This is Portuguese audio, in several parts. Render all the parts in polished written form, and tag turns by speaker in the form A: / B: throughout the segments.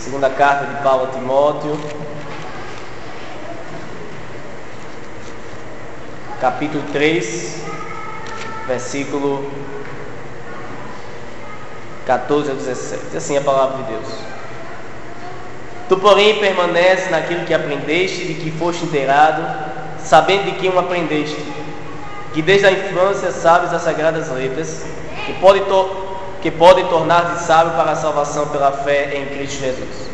A: Segunda carta de Paulo a Timóteo, capítulo 3, versículo 14 a 17. Assim é a palavra de Deus. Tu, porém, permanece naquilo que aprendeste, de que foste inteirado, sabendo de quem o aprendeste, que desde a infância sabes as sagradas letras, que podem tornar-te sábio para a salvação pela fé em Cristo Jesus.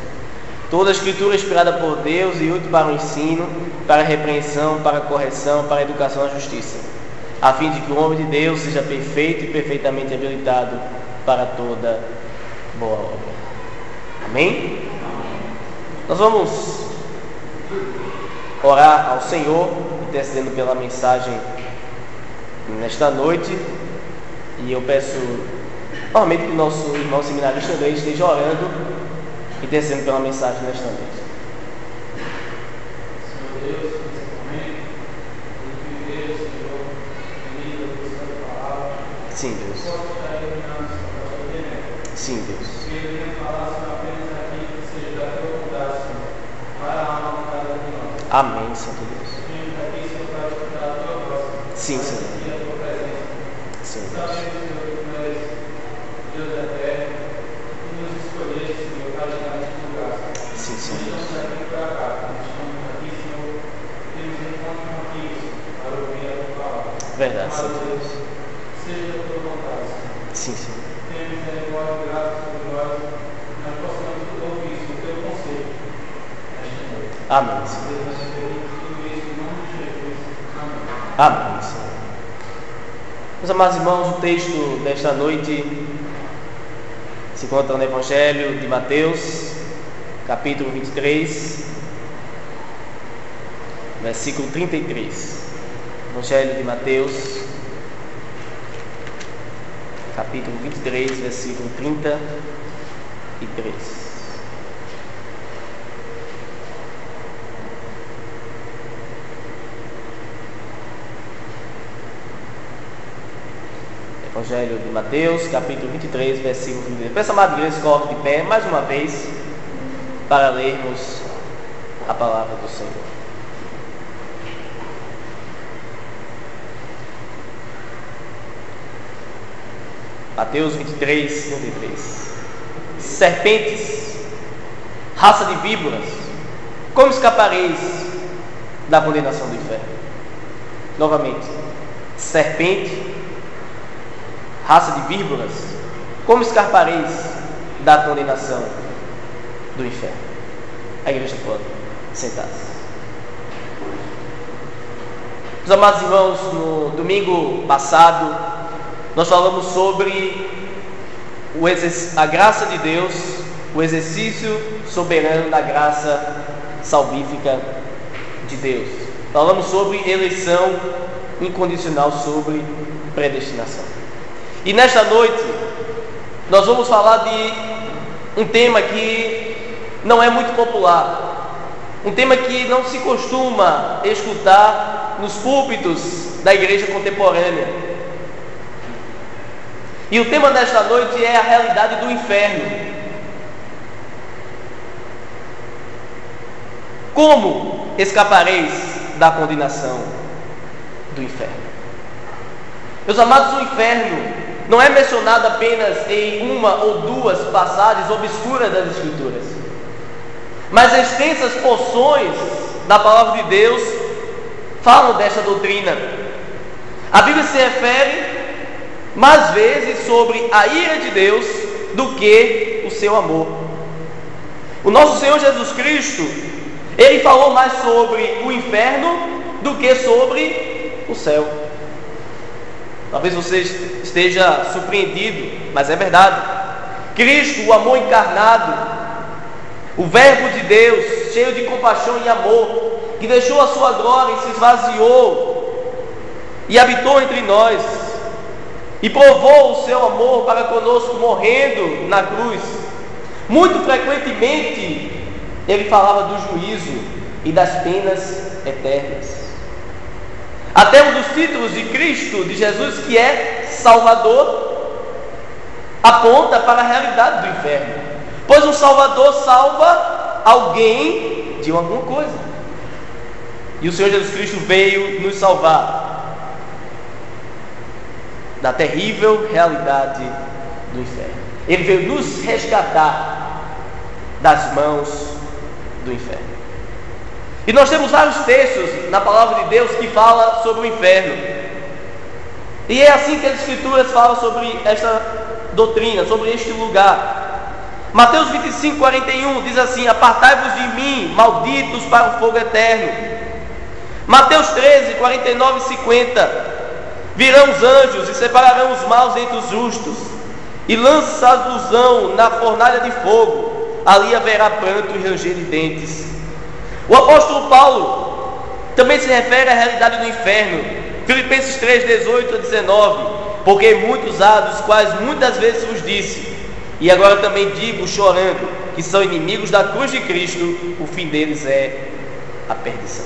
A: Toda a Escritura é inspirada por Deus e útil para o ensino, para a repreensão, para a correção, para a educação na justiça, a fim de que o homem de Deus seja perfeito e perfeitamente habilitado para toda boa obra. Amém? Nós vamos orar ao Senhor, intercedendo pela mensagem nesta noite, e eu peço novamente que o nosso irmão seminarista André esteja orando e intercedendo pela mensagem nesta noite.
B: Senhor Deus, nesse momento, em que Deus, Senhor, bendita a tua palavra.
A: Sim, Deus.
B: Posso estar iluminando essa palavra de
A: Sim, Deus.
B: que eu venha falar, Senhor, apenas aquilo que seja da tua vontade, Senhor, para a alma de cada um de nós.
A: Amém, Santo Deus.
B: Venho aqui, Senhor, para escutar a tua voz,
A: Sim,
B: para
A: Senhor.
B: sentir a tua presença.
A: Sim, Deus.
B: Sabemos, Senhor, que tu és Deus eterno, que nos escolheste, Senhor, para estar neste lugar.
A: Sim,
B: Nós
A: Senhor.
B: estamos aqui por acaso, nós estamos aqui, Senhor, temos encontro contigo, Senhor, para ouvir a tua palavra.
A: Verdade,
B: Amado
A: Santo
B: Deus,
A: Deus.
B: seja a tua vontade, Senhor.
A: Sim, Senhor.
B: Tenha misericórdia e graça sobre nós, nós possamos ouvir o teu conselho nesta noite.
A: Amém, Senhor.
B: Deus nos permite tudo isso em nome de Jesus. Amém.
A: Amém, Senhor. Meus amados irmãos, o texto desta noite se encontra no Evangelho de Mateus, capítulo 23, versículo 33. Evangelho de Mateus, capítulo 23, versículo 33. Evangelho de Mateus, capítulo 23, versículo 33. Peço, amada igreja, se coloque de pé mais uma vez para lermos a palavra do Senhor. Mateus 23, 33. Serpentes, raça de víboras, como escapareis da condenação do inferno? Novamente, serpente, raça de víboras, como escapareis da condenação do inferno? A igreja pode sentar-se. Meus amados irmãos, no domingo passado nós falamos sobre a graça de Deus, o exercício soberano da graça salvífica de Deus. Falamos sobre eleição incondicional, sobre predestinação. E nesta noite nós vamos falar de um tema que não é muito popular, um tema que não se costuma escutar nos púlpitos da igreja contemporânea. E o tema desta noite é a realidade do inferno. Como escapareis da condenação do inferno? Meus amados, o inferno não é mencionado apenas em uma ou duas passagens obscuras das Escrituras, mas extensas porções da palavra de Deus falam desta doutrina. A Bíblia se refere mais vezes sobre a ira de Deus do que o seu amor. O nosso Senhor Jesus Cristo, Ele falou mais sobre o inferno do que sobre o céu. Talvez você esteja surpreendido, mas é verdade. Cristo, o amor encarnado, o Verbo de Deus, cheio de compaixão e amor, que deixou a sua glória e se esvaziou e habitou entre nós, e provou o seu amor para conosco morrendo na cruz. Muito frequentemente ele falava do juízo e das penas eternas. Até um dos títulos de Cristo, de Jesus, que é Salvador, aponta para a realidade do inferno. Pois Pois um Salvador salva alguém de alguma coisa. E o Senhor Jesus Cristo veio nos salvar da terrível realidade do inferno. Ele veio nos resgatar das mãos do inferno. E nós temos vários textos na palavra de Deus que falam sobre o inferno. E é assim que as Escrituras falam sobre esta doutrina, sobre este lugar. Mateus 25, 41 diz assim: apartai-vos de mim, malditos, para o fogo eterno. Mateus 13, 49 e 50: virão os anjos e separarão os maus entre os justos, e lançá-los-ão na fornalha de fogo, ali haverá pranto e ranger de dentes. O apóstolo Paulo também se refere à realidade do inferno. Filipenses 3, 18 a 19: porque muitos há, dos quais muitas vezes vos disse, e agora também digo chorando, que são inimigos da cruz de Cristo, o fim deles é a perdição.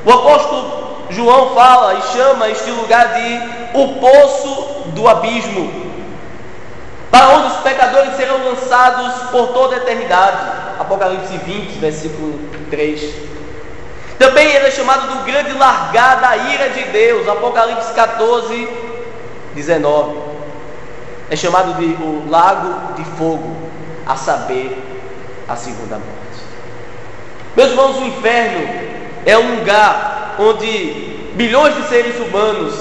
A: O apóstolo João fala e chama este lugar de o poço do abismo, para onde os pecadores serão lançados por toda a eternidade. Apocalipse 20, versículo 3. Também ele é chamado do grande largar da ira de Deus. Apocalipse 14, 19. É chamado de o lago de fogo, a saber, a segunda morte. Meus irmãos, o inferno é um lugar onde milhões de seres humanos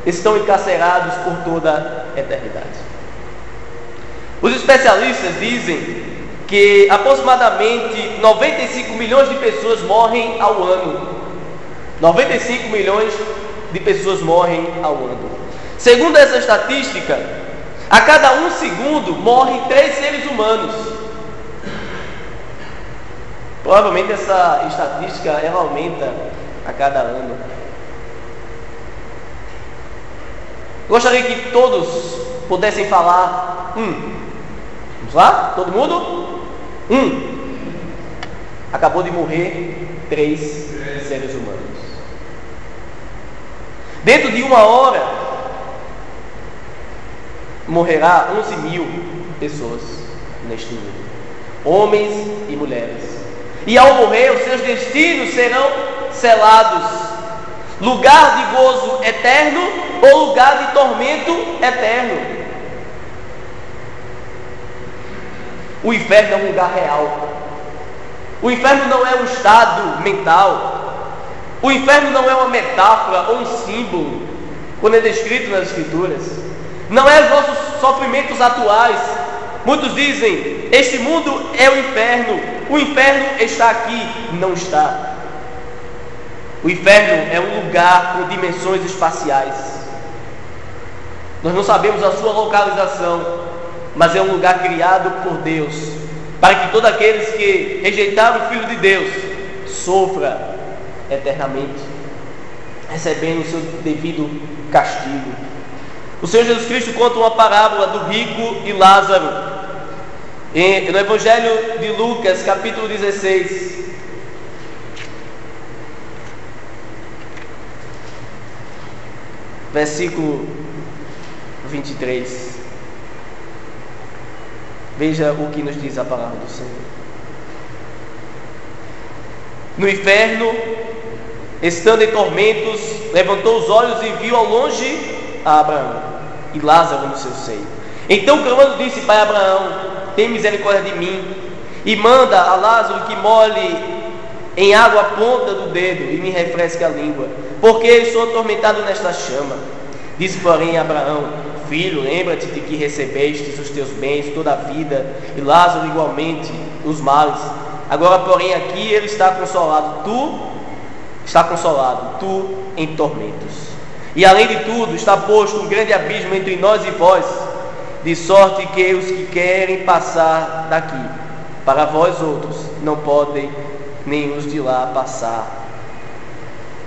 A: estão encarcerados por toda a eternidade. Os especialistas dizem que aproximadamente 95 milhões de pessoas morrem ao ano. 95 milhões de pessoas morrem ao ano. Segundo essa estatística, a cada 1 segundo morrem 3 seres humanos. Provavelmente essa estatística ela aumenta a cada ano. Gostaria que todos pudessem falar Vamos lá? Todo mundo? Acabou de morrer 3 seres humanos. Dentro de 1 hora morrerá 11 mil pessoas neste mundo, homens e mulheres. E ao morrer, os seus destinos serão selados. Lugar de gozo eterno ou lugar de tormento eterno. O inferno é um lugar real. O inferno não é um estado mental. O inferno não é uma metáfora ou um símbolo, quando é descrito nas Escrituras. Não é os nossos sofrimentos atuais. Muitos dizem: este mundo é o inferno inferno está aqui. Não está. O inferno é um lugar com dimensões espaciais. Nós não sabemos a sua localização, mas é um lugar criado por Deus, para que todos aqueles que rejeitaram o Filho de Deus sofra eternamente, recebendo o seu devido castigo. O Senhor Jesus Cristo conta uma parábola do rico e Lázaro, no Evangelho de Lucas, capítulo 16. Versículo 23. Veja o que nos diz a palavra do Senhor. No inferno, estando em tormentos, levantou os olhos e viu ao longe a Abraão e Lázaro no seu seio. Então, clamando, disse: Pai Abraão, tem misericórdia de mim e manda a Lázaro que molhe em água a ponta do dedo e me refresque a língua, porque sou atormentado nesta chama. Disse, porém, Abraão: Filho, lembra-te de que recebestes os teus bens toda a vida, e Lázaro igualmente os males. Agora, porém, aqui ele está consolado, tu em tormentos. E além de tudo, está posto um grande abismo entre nós e vós, de sorte que os que querem passar daqui para vós outros não podem, nem os de lá passar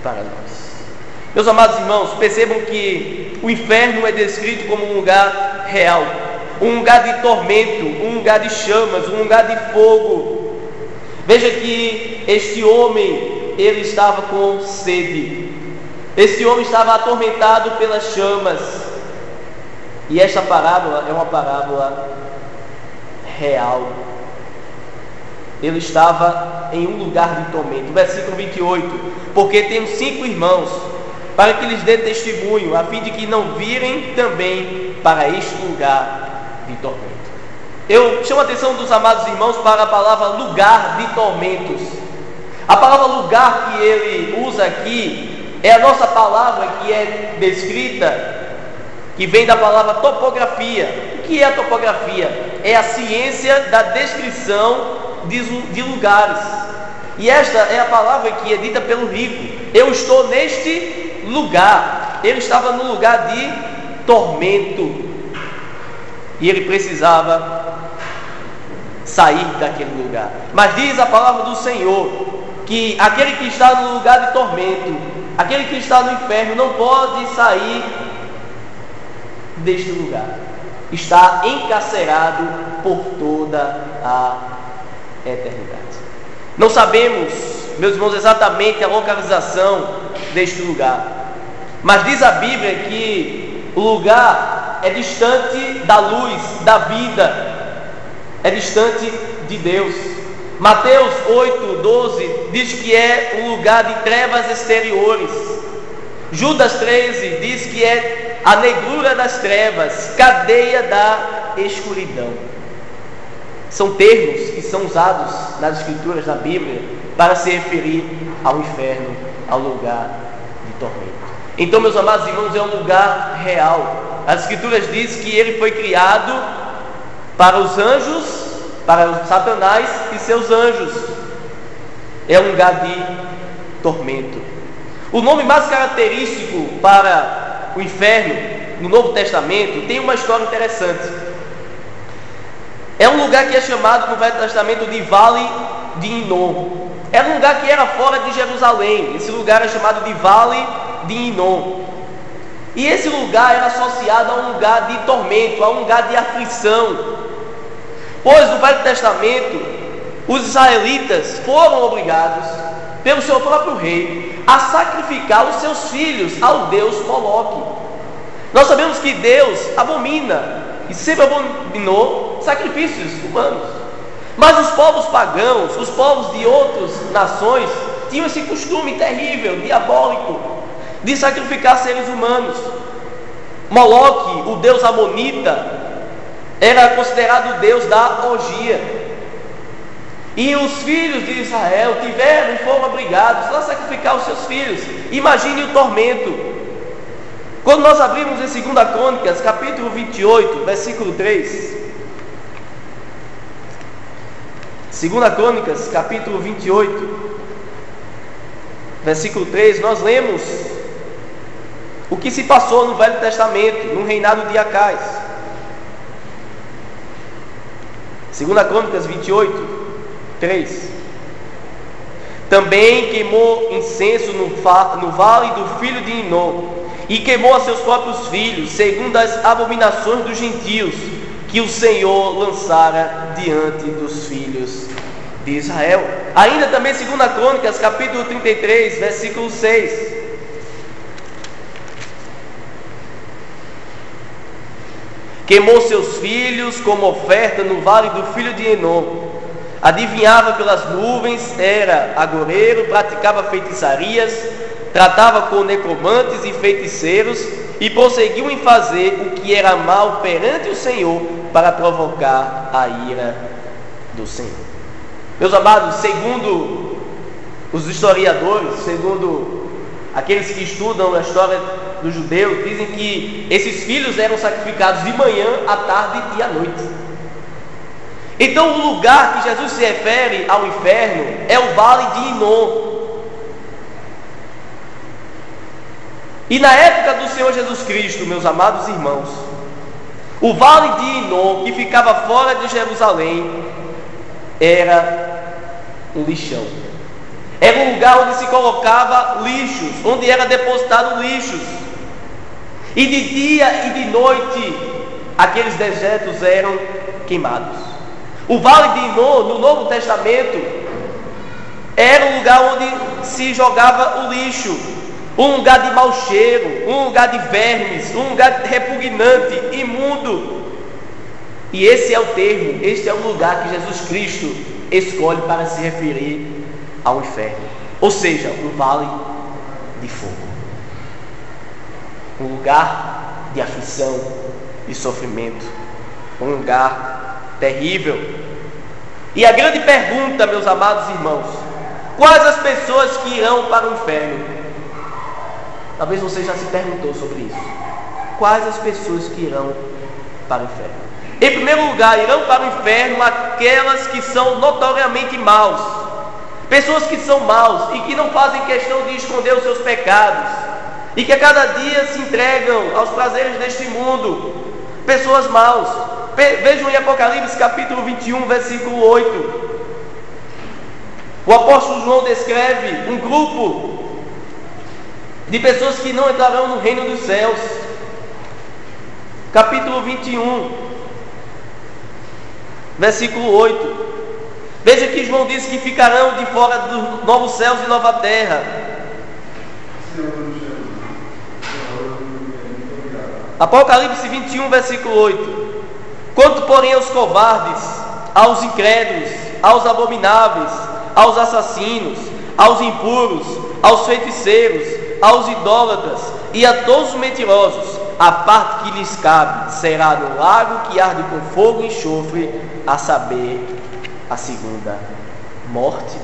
A: para nós. Meus amados irmãos, percebam que o inferno é descrito como um lugar real, um lugar de tormento, um lugar de chamas, um lugar de fogo. Veja que este homem, ele estava com sede. Este homem estava atormentado pelas chamas. E esta parábola é uma parábola real. Ele estava em um lugar de tormento. Versículo 28. Porque tenho 5 irmãos, para que lhes dê testemunho, a fim de que não virem também para este lugar de tormento. Eu chamo a atenção dos amados irmãos para a palavra lugar de tormentos. A palavra lugar que ele usa aqui é a nossa palavra que é descrita, que vem da palavra topografia. O que é a topografia? É a ciência da descrição de lugares. E esta é a palavra que é dita pelo rico. Eu estou neste lugar. Ele estava no lugar de tormento e ele precisava sair daquele lugar. Mas diz a palavra do Senhor que aquele que está no lugar de tormento, aquele que está no inferno, não pode sair deste lugar. Está encarcerado por toda a eternidade. Não sabemos, meus irmãos, exatamente a localização deste lugar, mas diz a Bíblia que o lugar é distante da luz, da vida, é distante de Deus. Mateus 8:12 diz que é um lugar de trevas exteriores. Judas 13 diz que é a negrura das trevas, cadeia da escuridão. São termos que são usados nas escrituras da Bíblia para se referir ao inferno, ao lugar de tormento. Então, meus amados irmãos, é um lugar real. As escrituras dizem que ele foi criado para os anjos, para os Satanás e seus anjos. É um lugar de tormento. O nome mais característico para o inferno no Novo Testamento tem uma história interessante. É um lugar que é chamado no Velho Testamento de Vale de Inom. Era um lugar que era fora de Jerusalém. Esse lugar é chamado de Vale de Inom. E esse lugar era associado a um lugar de tormento, a um lugar de aflição. Pois no Velho Testamento, os israelitas foram obrigados, pelo seu próprio rei, a sacrificar os seus filhos ao deus Moloque. Nós sabemos que Deus abomina e sempre abominou sacrifícios humanos. Mas os povos pagãos, os povos de outras nações, tinham esse costume terrível, diabólico, de sacrificar seres humanos. Moloque, o deus amonita, era considerado o deus da orgia. E os filhos de Israel tiveram e foram obrigados a sacrificar os seus filhos. Imagine o tormento. Quando nós abrimos em 2 Crônicas, capítulo 28, versículo 3. 2 Crônicas, capítulo 28, versículo 3, nós lemos o que se passou no Velho Testamento, no reinado de Acais. 2 Crônicas 28, 3. Também queimou incenso no vale do filho de Inom, e queimou a seus próprios filhos, segundo as abominações dos gentios, que o Senhor lançara diante dos filhos de Israel. Ainda também 2 Crônicas, capítulo 33, versículo 6. Queimou seus filhos como oferta no vale do filho de Enom. Adivinhava pelas nuvens, era agoreiro, praticava feitiçarias, tratava com necromantes e feiticeiros, e prosseguiu em fazer o que era mal perante o Senhor, para provocar a ira do Senhor. Meus amados, segundo os historiadores, segundo aqueles que estudam a história dos judeus, dizem que esses filhos eram sacrificados de manhã, à tarde e à noite. Então o lugar que Jesus se refere ao inferno é o Vale de Inom. E na época do Senhor Jesus Cristo, meus amados irmãos, o Vale de Inom, que ficava fora de Jerusalém, era um lixão. Era um lugar onde se colocava lixos, onde era depositado lixos. E de dia e de noite, aqueles dejetos eram queimados. O Vale de Inom, no Novo Testamento, era um lugar onde se jogava o lixo, um lugar de mau cheiro, um lugar de vermes, um lugar repugnante, imundo. E esse é o termo, este é o lugar que Jesus Cristo escolhe para se referir ao inferno. Ou seja, um vale de fogo. Um lugar de aflição, de sofrimento. Um lugar terrível. E a grande pergunta, meus amados irmãos: quais as pessoas que irão para o inferno? Talvez você já se perguntou sobre isso. Quais as pessoas que irão para o inferno? Em primeiro lugar, irão para o inferno aquelas que são notoriamente maus. Pessoas que são maus e que não fazem questão de esconder os seus pecados. E que a cada dia se entregam aos prazeres deste mundo. Pessoas maus. Vejam em Apocalipse capítulo 21, versículo 8. O apóstolo João descreve um grupo de pessoas que não entrarão no reino dos céus. Capítulo 21, versículo 8. Veja que João diz que ficarão de fora dos novos céus e nova terra. Apocalipse 21, versículo 8. Quanto porém aos covardes, aos incrédulos, aos abomináveis, aos assassinos, aos impuros, aos feiticeiros, aos idólatras e a todos os mentirosos, a parte que lhes cabe será no lago que arde com fogo e enxofre, a saber, a segunda morte.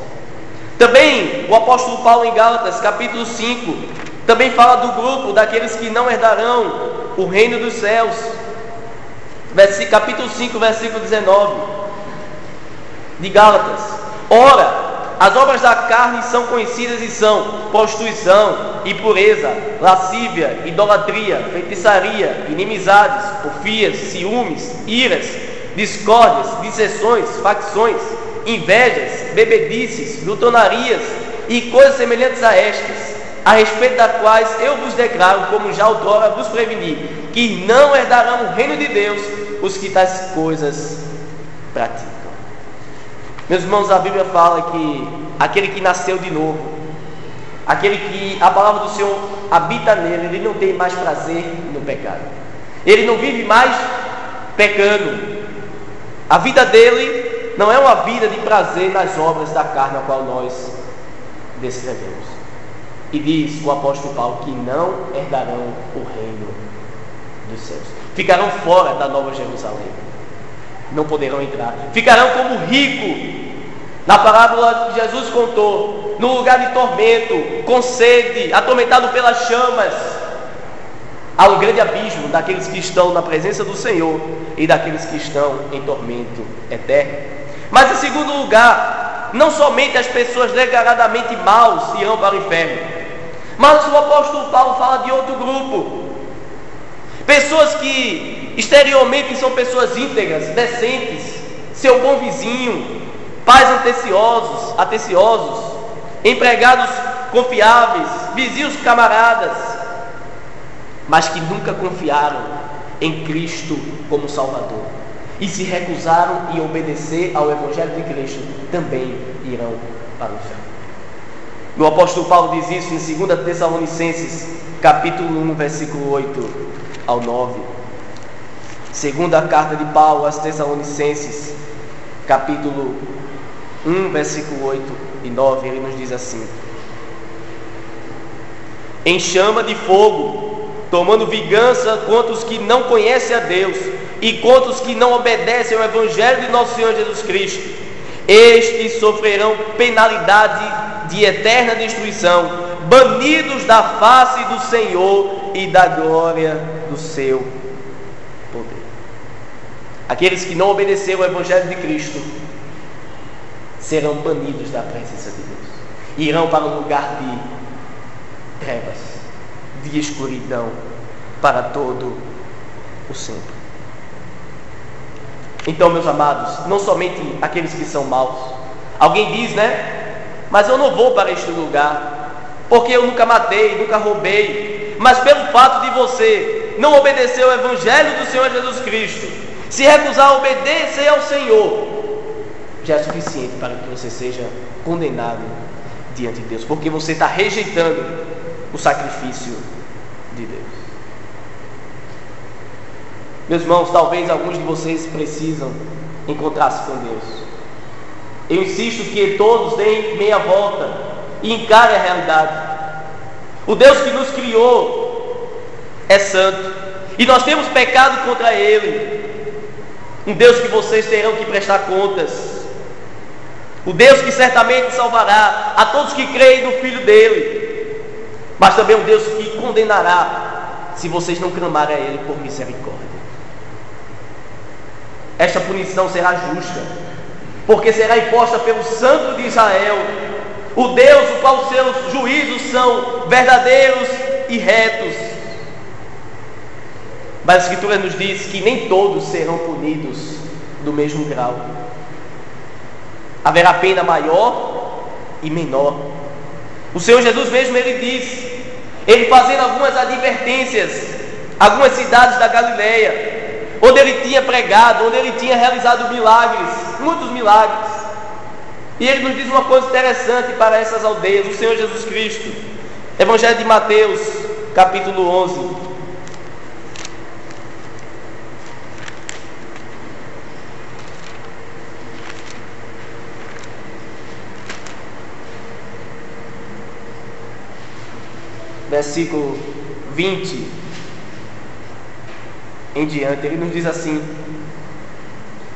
A: Também o apóstolo Paulo em Gálatas capítulo 5 também fala do grupo daqueles que não herdarão o reino dos céus. Capítulo 5, versículo 19 de Gálatas. Ora, as obras da carne são conhecidas e são prostituição, impureza, lascívia, idolatria, feitiçaria, inimizades, porfias, ciúmes, iras, discórdias, dissensões, facções, invejas, bebedices, glutonarias e coisas semelhantes a estas, a respeito das quais eu vos declaro, como já outrora vos preveni, que não herdarão o reino de Deus os que tais coisas praticam. Meus irmãos, a Bíblia fala que aquele que nasceu de novo, aquele que a palavra do Senhor habita nele, ele não tem mais prazer no pecado. Ele não vive mais pecando. A vida dele não é uma vida de prazer nas obras da carne a qual nós descrevemos. E diz o apóstolo Paulo que não herdarão o reino dos céus. Ficarão fora da Nova Jerusalém. Não poderão entrar. Ficarão como rico. Na parábola que Jesus contou, no lugar de tormento, com sede, atormentado pelas chamas. Há um grande abismo daqueles que estão na presença do Senhor e daqueles que estão em tormento eterno. Mas em segundo lugar, não somente as pessoas declaradamente maus irão para o inferno, mas o apóstolo Paulo fala de outro grupo. Pessoas que exteriormente são pessoas íntegras, decentes, seu bom vizinho, pais atenciosos, empregados confiáveis, vizinhos camaradas, mas que nunca confiaram em Cristo como Salvador e se recusaram em obedecer ao Evangelho de Cristo, também irão para o inferno. O apóstolo Paulo diz isso em 2 Tessalonicenses capítulo 1, versículo 8 ao 9. Segunda carta de Paulo aos Tessalonicenses capítulo 1, versículo 8 e 9, ele nos diz assim: em chama de fogo, tomando vingança contra os que não conhecem a Deus e contra os que não obedecem ao Evangelho de nosso Senhor Jesus Cristo. Estes sofrerão penalidade de eterna destruição, banidos da face do Senhor e da glória do seu poder. Aqueles que não obedeceram ao Evangelho de Cristo serão banidos da presença de Deus, irão para um lugar de trevas, de escuridão, para todo o sempre. Então, meus amados, não somente aqueles que são maus. Alguém diz, né? Mas eu não vou para este lugar, porque eu nunca matei, nunca roubei. Mas pelo fato de você não obedecer ao Evangelho do Senhor Jesus Cristo, se recusar a obedecer ao Senhor, já é suficiente para que você seja condenado diante de Deus, porque você está rejeitando o sacrifício de Deus. Meus irmãos, talvez alguns de vocês precisam encontrar-se com Deus. Eu insisto que todos deem meia volta e encarem a realidade. O Deus que nos criou é santo e nós temos pecado contra Ele. Um Deus que vocês terão que prestar contas. O Deus que certamente salvará a todos que creem no Filho dele, mas também um Deus que condenará se vocês não clamarem a Ele por misericórdia. Esta punição será justa, porque será imposta pelo Santo de Israel, o Deus o qual os seus juízos são verdadeiros e retos. Mas a Escritura nos diz que nem todos serão punidos do mesmo grau. Haverá pena maior e menor. O Senhor Jesus mesmo, Ele diz, Ele fazendo algumas advertências, algumas cidades da Galileia, onde Ele tinha pregado, onde Ele tinha realizado milagres, muitos milagres. E Ele nos diz uma coisa interessante para essas aldeias. O Senhor Jesus Cristo, Evangelho de Mateus, capítulo 11, versículo 20 em diante, Ele nos diz assim: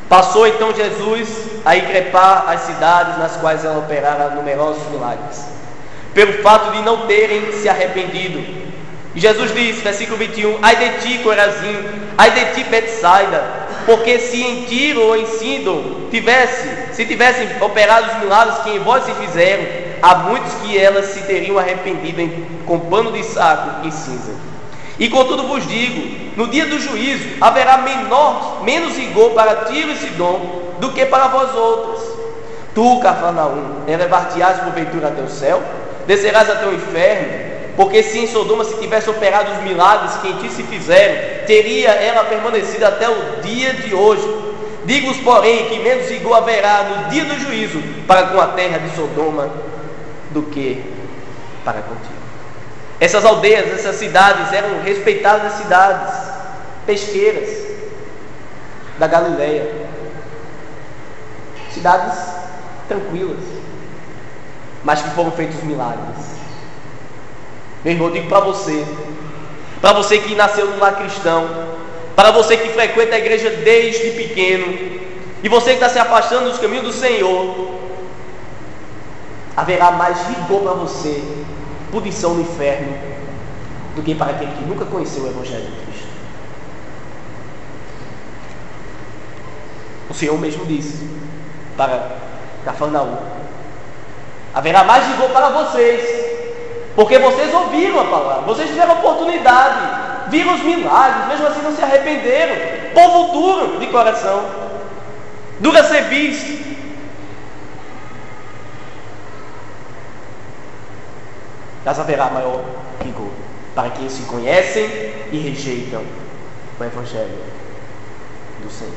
A: passou então Jesus a increpar as cidades nas quais ela operara numerosos milagres, pelo fato de não terem se arrependido. E Jesus diz, versículo 21, ai de ti, Corazim, ai de ti, Betsaida, porque se em Tiro ou em Sidom se tivessem operado os milagres que em vós se fizeram, há muitos que elas se teriam arrependido com pano de saco e cinza. E contudo vos digo, no dia do juízo haverá menos rigor para Tiro e Sidom do que para vós outras. Tu, Cafarnaum, elevar-te-ás porventura até o céu? Descerás até o inferno? Porque se em Sodoma se tivesse operado os milagres que em ti se fizeram, teria ela permanecido até o dia de hoje. Digo-vos, porém, que menos rigor haverá no dia do juízo para com a terra de Sodoma do que para contigo. Essas aldeias, essas cidades eram respeitadas cidades pesqueiras da Galileia, cidades tranquilas, mas que foram feitos milagres. Meu irmão, eu digo para você que nasceu num lar cristão, para você que frequenta a igreja desde pequeno, e você que está se afastando dos caminhos do Senhor, haverá mais rigor para você, punição no inferno, do que para aquele que nunca conheceu o Evangelho de Cristo. O Senhor mesmo disse para Cafarnaum: haverá mais rigor para vocês, porque vocês ouviram a palavra, vocês tiveram oportunidade, viram os milagres, mesmo assim não se arrependeram. Povo duro de coração, duro a ser visto. Mas haverá maior rigor para quem se conhecem e rejeitam o Evangelho do Senhor.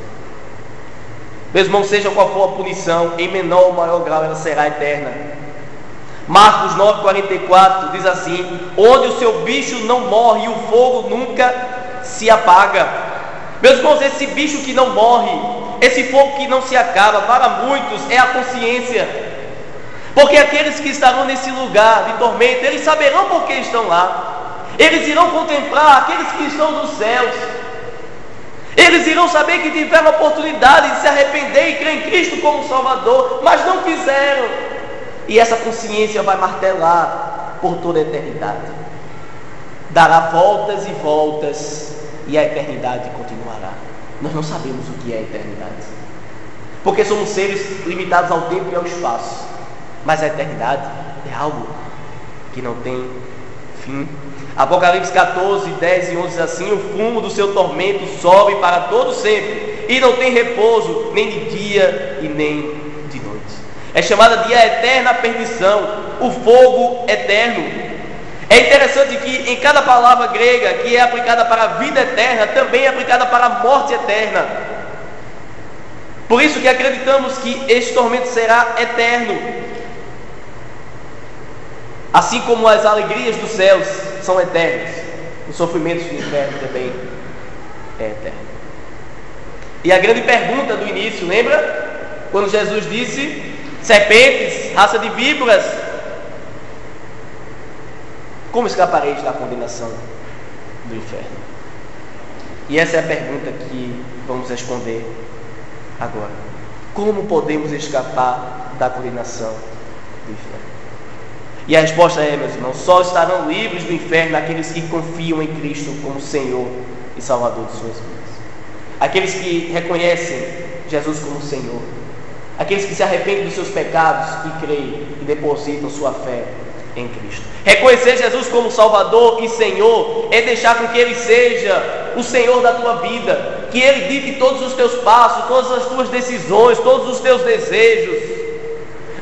A: Meus irmãos, seja qual for a punição, em menor ou maior grau ela será eterna. Marcos 9,44 diz assim: onde o seu bicho não morre e o fogo nunca se apaga. Meus irmãos, esse bicho que não morre, esse fogo que não se acaba, para muitos é a consciência. Porque aqueles que estarão nesse lugar de tormento, eles saberão por que estão lá. Eles irão contemplar aqueles que estão nos céus. Eles irão saber que tiveram a oportunidade de se arrepender e crer em Cristo como Salvador, mas não fizeram. E essa consciência vai martelar por toda a eternidade. Dará voltas e voltas, e a eternidade continuará. Nós não sabemos o que é a eternidade, porque somos seres limitados ao tempo e ao espaço. Mas a eternidade é algo que não tem fim. Apocalipse 14, 10 e 11 diz assim: o fumo do seu tormento sobe para todo sempre, e não tem repouso, nem de dia e nem de noite. É chamada de a eterna perdição, o fogo eterno. É interessante que em cada palavra grega que é aplicada para a vida eterna, também é aplicada para a morte eterna. Por isso que acreditamos que este tormento será eterno. Assim como as alegrias dos céus são eternas, os sofrimentos do inferno também é eterno. E a grande pergunta do início, lembra? Quando Jesus disse: serpentes, raça de víboras, como escapareis da condenação do inferno? E essa é a pergunta que vamos responder agora. Como podemos escapar da condenação do inferno? E a resposta é, meus irmãos, só estarão livres do inferno aqueles que confiam em Cristo como Senhor e Salvador de suas vidas. Aqueles que reconhecem Jesus como Senhor. Aqueles que se arrependem dos seus pecados e creem e depositam sua fé em Cristo. Reconhecer Jesus como Salvador e Senhor é deixar com que Ele seja o Senhor da tua vida, que Ele dite todos os teus passos, todas as tuas decisões, todos os teus desejos.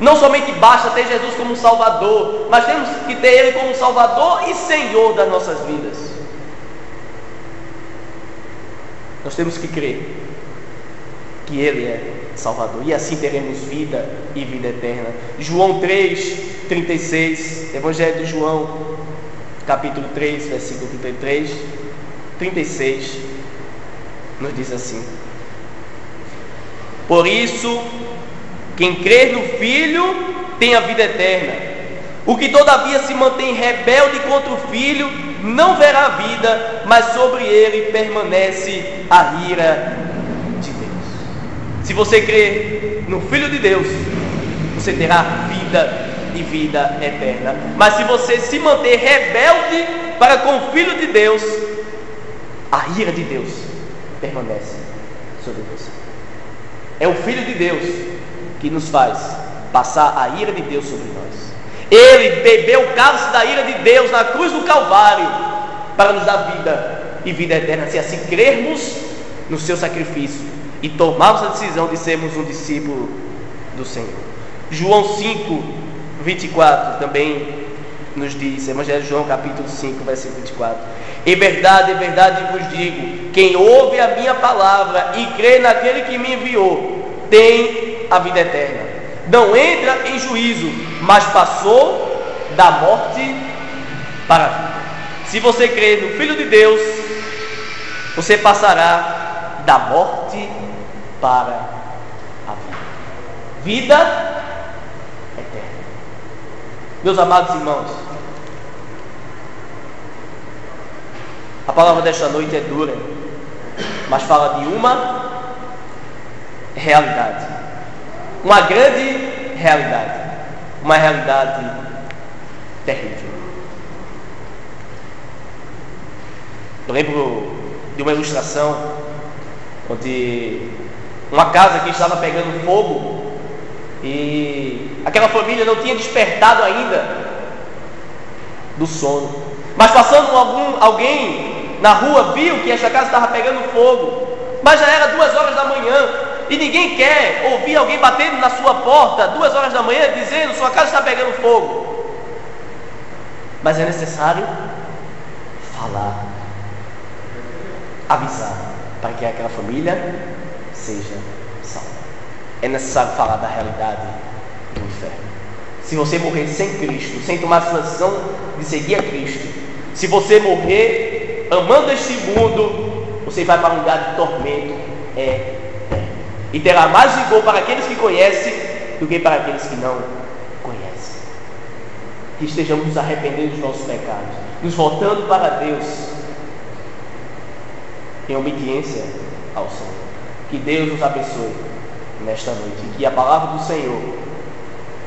A: Não somente basta ter Jesus como Salvador, mas temos que ter Ele como Salvador e Senhor das nossas vidas. Nós temos que crer que Ele é Salvador, e assim teremos vida e vida eterna. João 3:36, Evangelho de João, capítulo 3, versículo 33, 36, nos diz assim: por isso, quem crer no Filho tem a vida eterna. O que todavia se mantém rebelde contra o Filho não verá a vida, mas sobre ele permanece a ira de Deus. Se você crer no Filho de Deus, você terá vida e vida eterna. Mas se você se manter rebelde para com o Filho de Deus, a ira de Deus permanece sobre você. É o Filho de Deus que nos faz passar a ira de Deus sobre nós. Ele bebeu o cálice da ira de Deus na cruz do Calvário para nos dar vida e vida eterna, se assim crermos no seu sacrifício e tomarmos a decisão de sermos um discípulo do Senhor. João 5:24 também nos diz, Evangelho de João capítulo 5, versículo 24: em verdade vos digo, quem ouve a minha palavra e crê naquele que me enviou, tem a vida eterna. Não entra em juízo, mas passou da morte para a vida. Se você crer no Filho de Deus, você passará da morte para a vida. Vida eterna. Meus amados irmãos, a palavra desta noite é dura, mas fala de uma realidade, uma grande realidade, uma realidade terrível. Eu lembro de uma ilustração onde uma casa que estava pegando fogo e aquela família não tinha despertado ainda do sono, mas passando alguém na rua viu que essa casa estava pegando fogo, mas já era 2 horas da manhã e ninguém quer ouvir alguém batendo na sua porta 2 horas da manhã dizendo: sua casa está pegando fogo. Mas é necessário falar, avisar, para que aquela família seja salva. É necessário falar da realidade do inferno. Se você morrer sem Cristo, sem tomar a decisão de seguir a Cristo, se você morrer amando este mundo, você vai para um lugar de tormento e terá mais vigor para aqueles que conhecem do que para aqueles que não conhecem. Que estejamos nos arrependendo dos nossos pecados, nos voltando para Deus em obediência ao Senhor. Que Deus nos abençoe nesta noite e que a palavra do Senhor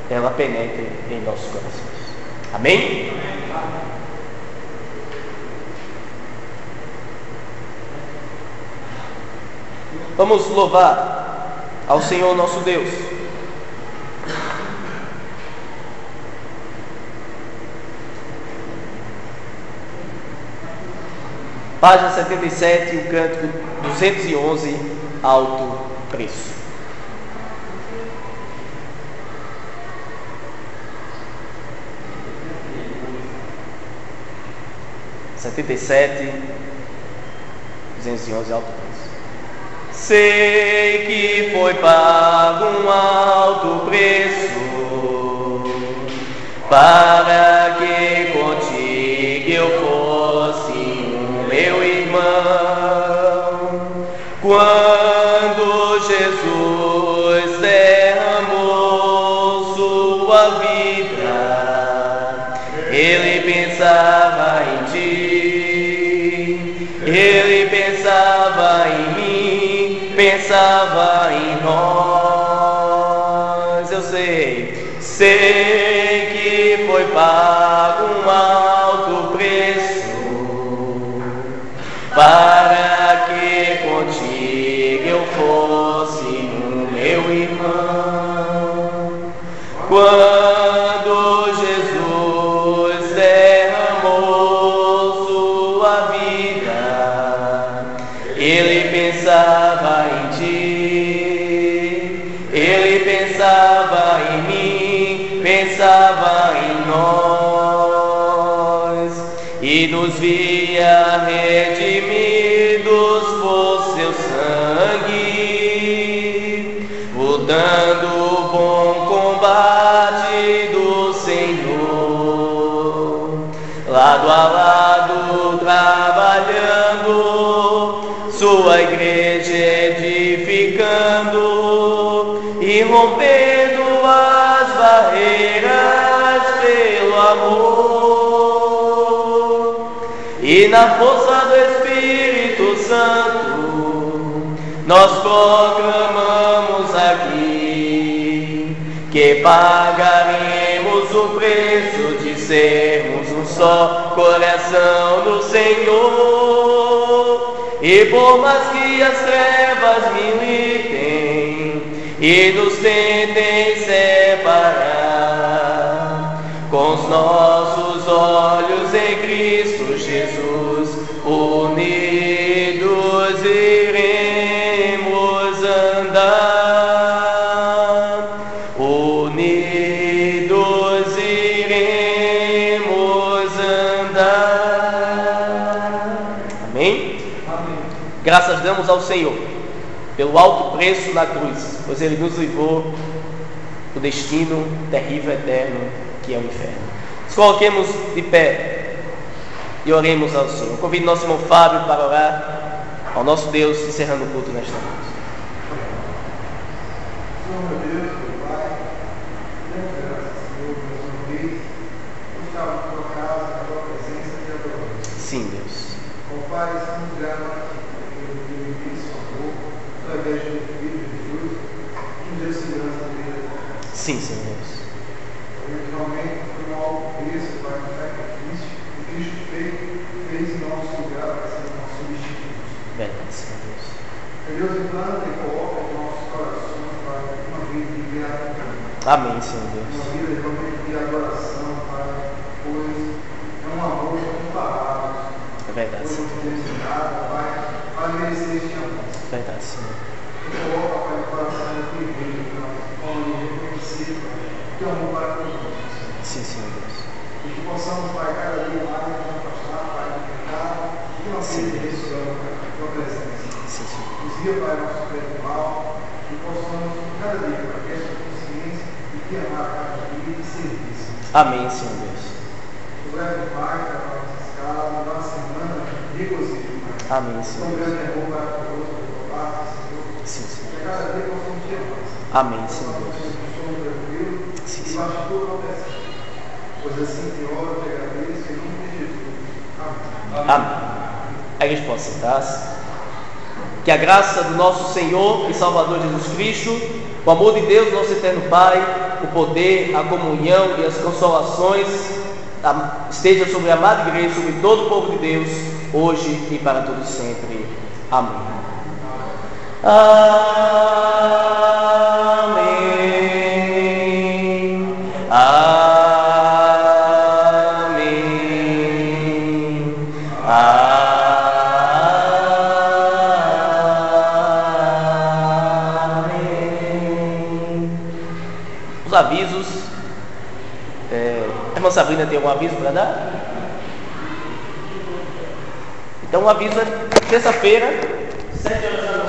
A: ela penetre em nossos corações. Amém? Vamos louvar ao Senhor nosso Deus. Página 77, o cântico 211, Alto Preço. Setenta e sete, 211, Alto Preço. Sei que foi pago um alto preço para que contigo eu fosse um meu irmão. Quando sua vida. Ele pensava em ti, ele pensava em mim, pensava em nós. Eu sei que foi pago um alto preço para que contigo eu fosse um meu irmão. Quando Jesus derramou sua vida, ele pensava em ti, ele pensava em mim, pensava em nós, e nos via redimidos por seu sangue, lutando o bom combate do Senhor, lado a lado trabalhando, sua igreja edificando e rompendo as barreiras pelo amor. E na força do Espírito Santo nós proclamamos aqui que pagaremos o preço de sermos um só coração do Senhor. E por mais que as trevas militem e nos tentem separar, com os nossos olhos em Cristo Jesus, unidos iremos andar, unidos iremos andar. Amém?
B: Amém.
A: Graças damos ao Senhor pelo alto preço na cruz, pois Ele nos livrou do destino terrível eterno que é o inferno. Nos coloquemos de pé e oremos ao Senhor. Convido nosso irmão Fábio para orar ao nosso Deus, encerrando o culto nesta noite.
B: Senhor, meu Deus, meu Pai, demos graças, Senhor, mais uma vez, por estar na tua casa, na tua presença e adoramos.
A: Sim, Deus.
B: Ó Pai, estamos gratos a Ti, pelo teu imenso amor, através do teu Filho Jesus, que nos deu segurança na vida da casa.
A: Sim, Senhor Deus.
B: Realmente foi um alto preço, Pai, um sacrifício, e Cristo fez em nosso lugar para ser nosso substituto.
A: Verdade, Senhor Deus.
B: Deus implanta e coloca em nossos corações, Pai, uma vida de gratidão.
A: Amém, Senhor Deus.
B: Uma vida realmente de adoração, Pai, pois é um amor incomparável.
A: É verdade,
B: Pois
A: Senhor
B: não
A: Deus.
B: temos nada, Pai, para merecer este amor.
A: Verdade, Senhor.
B: E coloca, Pai, no coração do teu reino, Pai, onde reconhecer, Pai, que é amor para conosco, Senhor.
A: Sim, Senhor Deus.
B: E que possamos, Pai, cada dia mais nos afastar, Pai, do pecado e não ser direcionado para a tua presença.
A: Sim, Senhor.
B: Nos guia, Pai, nosso preto mal e possamos, cada dia, Pai, ter essa consciência de te amar cada dia e servir, Senhor.
A: Amém, Senhor Deus.
B: Obrigado, Pai, para nossas casas, na semana de regozijo, Pai.
A: Amém,
B: Um
A: Senhor Deus.
B: grande amor para conosco, da tua parte, Senhor.
A: Sim,
B: Que
A: Senhor.
B: a cada dia possamos te amar, Senhor.
A: Amém, Senhor Deus.
B: Possamos ter um sono tranquilo
A: Sim,
B: e
A: Senhor.
B: baixa tudo acontece. Pois assim te oro, te agradeço, em nome de Jesus. Amém.
A: Amém. A igreja pode sentar-se. Que a graça do nosso Senhor e Salvador Jesus Cristo, o amor de Deus, nosso eterno Pai, o poder, a comunhão e as consolações esteja sobre a amada igreja, sobre todo o povo de Deus, hoje e para todos sempre. Amém. Amém. Amém. Amém. Os avisos. A irmã Sabrina tem algum aviso para dar? Então o aviso é terça-feira, 7 horas da noite.